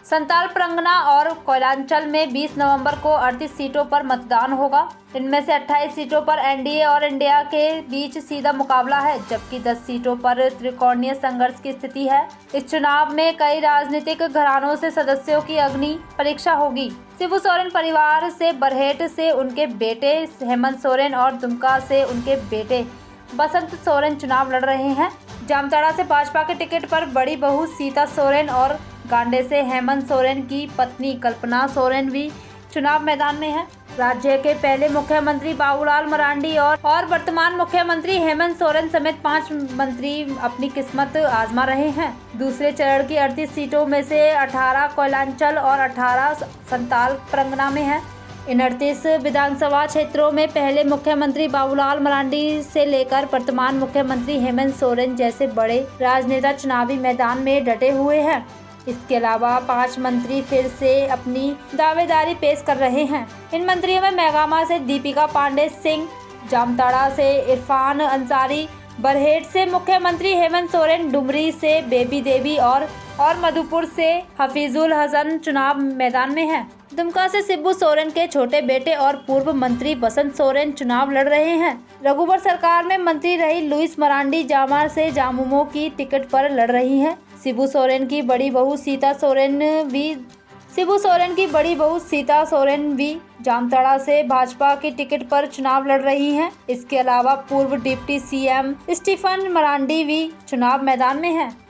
संताल परगना और कोयलांचल में 20 नवंबर को 38 सीटों पर मतदान होगा। इनमें से 28 सीटों पर एनडीए और इंडिया के बीच सीधा मुकाबला है, जबकि 10 सीटों पर त्रिकोणीय संघर्ष की स्थिति है। इस चुनाव में कई राजनीतिक घरानों से सदस्यों की अग्नि परीक्षा होगी। शिबू सोरेन परिवार से बरहेट से उनके बेटे हेमंत सोरेन और दुमका से उनके बेटे बसंत सोरेन चुनाव लड़ रहे हैं। जामताड़ा से भाजपा के टिकट पर बड़ी बहू सीता सोरेन और गांडे से हेमंत सोरेन की पत्नी कल्पना सोरेन भी चुनाव मैदान में है। राज्य के पहले मुख्यमंत्री बाबूलाल मरांडी और वर्तमान मुख्यमंत्री हेमंत सोरेन समेत 5 मंत्री अपनी किस्मत आजमा रहे हैं। दूसरे चरण की 38 सीटों में से 18 कोयलांचल और 18 संताल परगना में है। इन 38 विधानसभा क्षेत्रों में पहले मुख्यमंत्री बाबूलाल मरांडी से लेकर वर्तमान मुख्यमंत्री हेमंत सोरेन जैसे बड़े राजनेता चुनावी मैदान में डटे हुए हैं। इसके अलावा 5 मंत्री फिर से अपनी दावेदारी पेश कर रहे हैं। इन मंत्रियों में मेगामा से दीपिका पांडे सिंह, जामताड़ा से इरफान अंसारी, बरहेट से मुख्यमंत्री हेमंत सोरेन, डुमरी से बेबी देवी और मधुपुर से हफीजुल हसन चुनाव मैदान में हैं। दुमका से शिबू सोरेन के छोटे बेटे और पूर्व मंत्री बसंत सोरेन चुनाव लड़ रहे हैं। रघुवर सरकार में मंत्री रही लुइस मरांडी जामा से जामुमो की टिकट पर लड़ रही हैं। शिबू सोरेन की बड़ी बहू सीता सोरेन भी जामताड़ा से भाजपा की टिकट पर चुनाव लड़ रही हैं। इसके अलावा पूर्व डिप्टी सीएम स्टीफन मरांडी भी चुनाव मैदान में हैं।